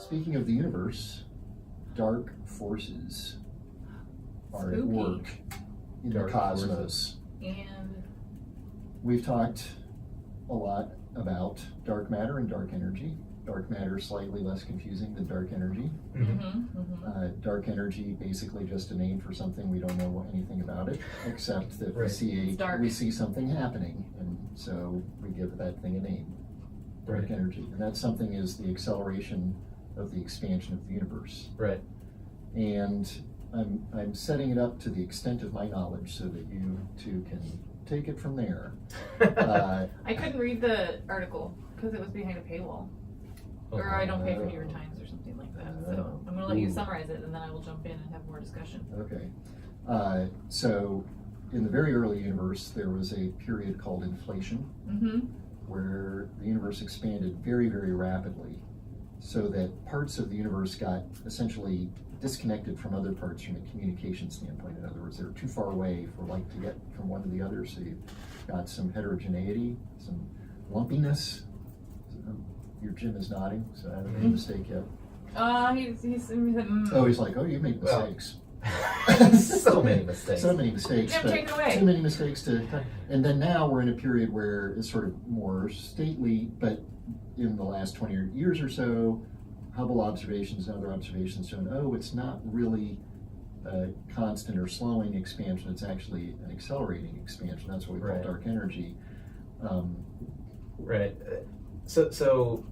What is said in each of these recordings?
Speaking of the universe, dark forces are at work in the cosmos. And we've talked a lot about dark matter and dark energy. Dark matter is slightly less confusing than dark energy. Dark energy, basically just a name for something we don't know anything about it, except that we see something happening, and so we give that thing a name. Dark energy, and that something is the acceleration of the expansion of the universe. Right. And I'm setting it up to the extent of my knowledge so that you two can take it from there. I couldn't read the article because it was behind a paywall. Or I don't pay for New York Times or something like that. So I'm going to let you summarize it, and then I will jump in and have more discussion. Okay. So in the very early universe, there was a period called inflation, where the universe expanded very, very rapidly, so that parts of the universe got essentially disconnected from other parts from a communication standpoint. In other words, they were too far away for light to get from one to the other, so you've got some heterogeneity, some lumpiness. Your Jim is nodding, so I haven't made a mistake yet. Oh, he's like, oh, you make mistakes. So many mistakes. So many mistakes. Jim, take it away. Too many mistakes to. And then now we're in a period where it's sort of more stately, but in the last 20 years or so, Hubble observations and other observations shown, it's not really a constant or slowing expansion, it's actually an accelerating expansion. That's what we call dark energy. Right. So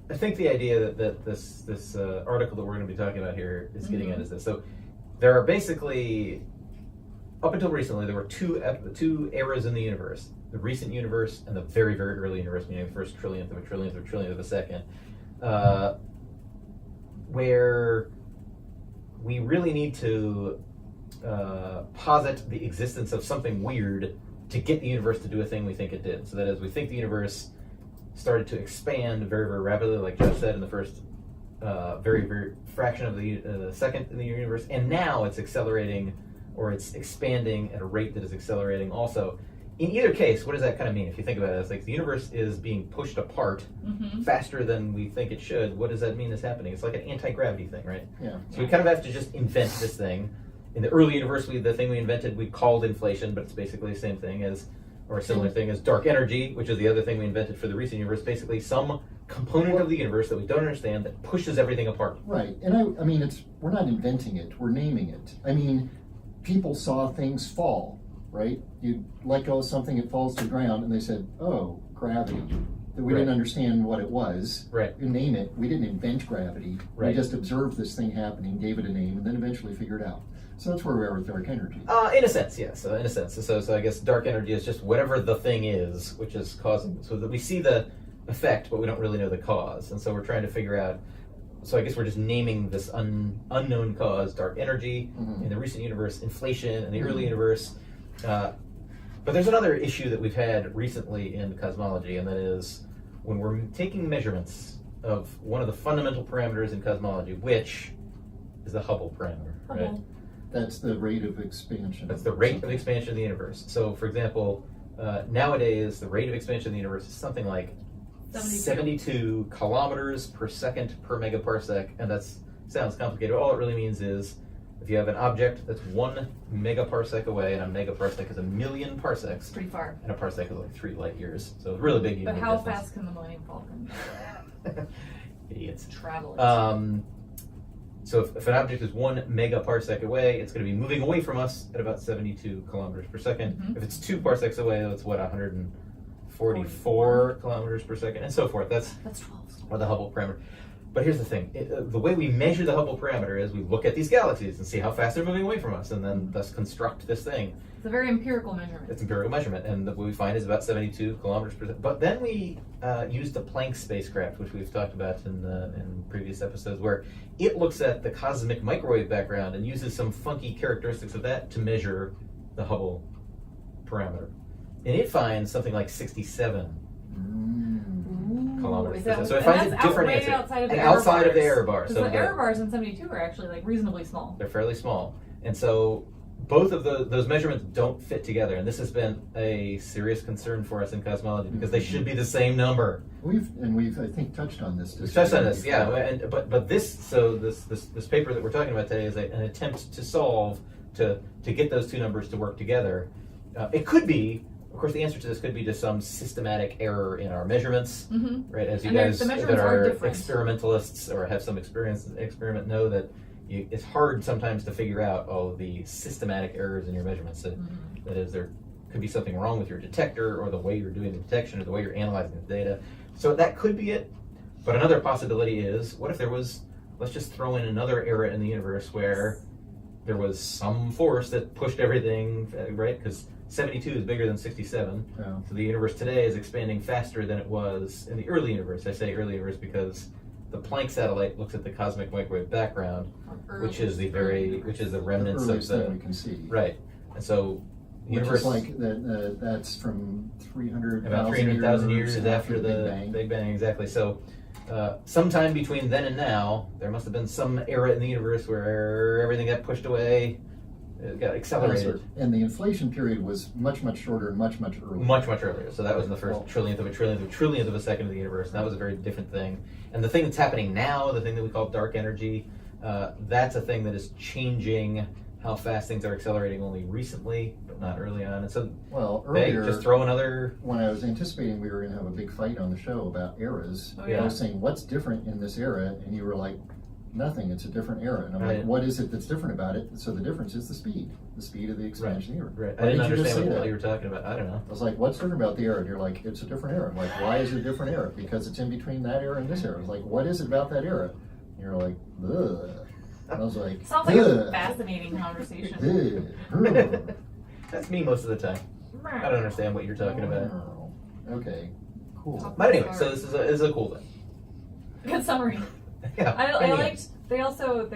I think the idea that this article that we're going to be talking about here is getting at is this. So there are basically, up until recently, there were two eras in the universe: the recent universe and the very, very early universe, meaning the first trillionth of a trillionth of a trillionth of a second, where we really need to posit the existence of something weird to get the universe to do a thing we think it did. So that is, we think the universe started to expand very, very rapidly, like Jeff said, in the first very, very fraction of the second in the universe, and now it's accelerating, or it's expanding at a rate that is accelerating also. In either case, what does that kind of mean? If you think about it, it's like the universe is being pushed apart faster than we think it should. What does that mean is happening? It's like an anti-gravity thing, right? Yeah. So we kind of have to just invent this thing. In the early universe, the thing we invented, we called inflation, but it's basically the same thing as, or a similar thing as dark energy, which is the other thing we invented for the recent universe. Basically, some component of the universe that we don't understand that pushes everything apart. Right, and I mean, we're not inventing it; we're naming it. I mean, people saw things fall. Right? You let go of something, it falls to the ground, and they said, "Oh, gravity." We didn't understand what it was. Right. You name it. We didn't invent gravity. Right. We just observed this thing happening, gave it a name, and then eventually figured it out. So that's where we are with dark energy. In a sense, yes. In a sense. So I guess dark energy is just whatever the thing is, which is causing. So that we see the effect, but we don't really know the cause. And so we're trying to figure out. So I guess we're just naming this unknown cause, dark energy, in the recent universe, inflation, in the early universe. But there's another issue that we've had recently in cosmology, and that is when we're taking measurements of one of the fundamental parameters in cosmology, which is the Hubble parameter. Right? That's the rate of expansion. That's the rate of expansion of the universe. So, for example, nowadays the rate of expansion of the universe is something like 72 kilometers per second per megaparsec, and that sounds complicated. All it really means is if you have an object that's 1 megaparsec away, and a megaparsec is 1,000,000 parsecs. Pretty far. And a parsec is like 3 light years. So it's really big. But how fast can the Millennium Falcon idiots travel? So if an object is 1 megaparsec away, it's going to be moving away from us at about 72 kilometers per second. If it's 2 parsecs away, that's 144 kilometers per second, and so forth. That's 12. Or the Hubble parameter. But here's the thing. The way we measure the Hubble parameter is we look at these galaxies and see how fast they're moving away from us, and then thus construct this thing. It's a very empirical measurement. It's empirical measurement, and what we find is about 72 kilometers per second. But then we used the Planck spacecraft, which we've talked about in previous episodes, where it looks at the cosmic microwave background and uses some funky characteristics of that to measure the Hubble parameter. And it finds something like 67 kilometers. So it finds a different answer. Outside of the error bar. So the error bars in 72 are actually like reasonably small. They're fairly small. And so both of those measurements don't fit together, and this has been a serious concern for us in cosmology because they should be the same number. We've I think touched on this. We've touched on this, yeah. But this paper that we're talking about today is an attempt to solve to get those two numbers to work together. It could be, of course, the answer to this could be just some systematic error in our measurements, right? As you guys that are experimentalists or have some experiment know that it's hard sometimes to figure out the systematic errors in your measurements. That is, there could be something wrong with your detector or the way you're doing the detection or the way you're analyzing the data. So that could be it. But another possibility is, what if there was, let's just throw in another era in the universe where there was some force that pushed everything, right? Because 72 is bigger than 67. Yeah. So the universe today is expanding faster than it was in the early universe. I say early universe because the Planck satellite looks at the cosmic microwave background, which is the remnants of the we can see. Right. And so universe is like that. That's from 300,000 years after the Big Bang. Exactly. So sometime between then and now, there must have been some era in the universe where everything got pushed away, it got accelerated. And the inflation period was much shorter and much earlier. Much earlier. So that was in the first trillionth of a second of the universe. And that was a very different thing. And the thing that's happening now, the thing that we call dark energy, that's a thing that is changing how fast things are accelerating only recently, but not early on. And so earlier, just throw another... When I was anticipating we were going to have a big fight on the show about eras, I was saying, what's different in this era? And you were like, nothing, it's a different era. And I'm like, what is it that's different about it? So the difference is the speed of the expansion era. Right. I didn't understand what you were talking about. I don't know. I was like, what's different about the era? And you're like, it's a different era. I'm like, why is it a different era? Because it's in between that era and this era. I was like, what is it about that era? And you're like, ugh. I was like, sounds like a fascinating conversation. That's me most of the time. I don't understand what you're talking about. Okay, cool. But anyway, so this is a cool thing. Good summary. Yeah. I liked. They were so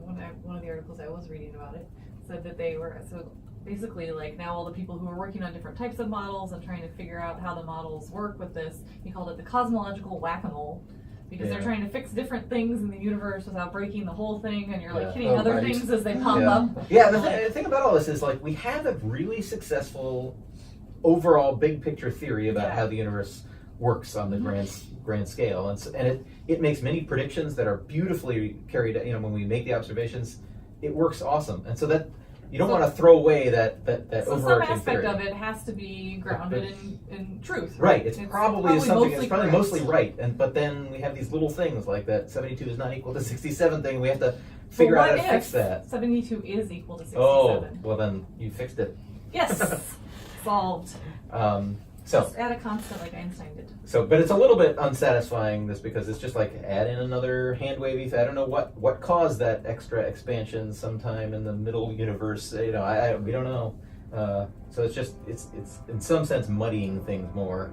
one of the articles I was reading about it said that they were so basically like now all the people who are working on different types of models and trying to figure out how the models work with this. He called it the cosmological whack-a-mole. Because they're trying to fix different things in the universe without breaking the whole thing, and you're like hitting other things as they pop up. Yeah, the thing about all this is like we have a really successful overall big picture theory about how the universe works on the grand scale, and it makes many predictions that are beautifully carried out. You know, when we make the observations, it works awesome, and so that you don't want to throw away that overarching some theory. aspect of it has to be grounded in truth. Right. It's probably something. It's probably mostly right, but then we have these little things like that 72 is not equal to 67 thing. We have to figure out how to fix that. 72 is equal to 67. Oh, well then you fixed it. Yes, solved. So just add a constant like Einstein did. So, but it's a little bit unsatisfying this because it's just like add in another hand wavy. I don't know what caused that extra expansion sometime in the middle universe. You know, we don't know. So it's in some sense muddying things more.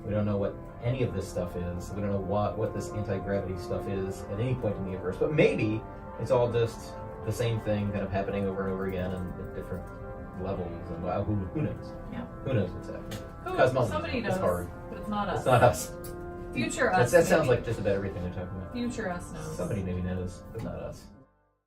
We don't know what any of this stuff is. We don't know what this anti-gravity stuff is at any point in the universe. But maybe it's all just the same thing kind of happening over and over again and at different levels. And who knows? Yeah. Who knows what's happening? Somebody knows, hard. But it's not us. It's not us. Future us. That sounds like just about everything they're talking about. Future us knows. Somebody maybe knows, but not us.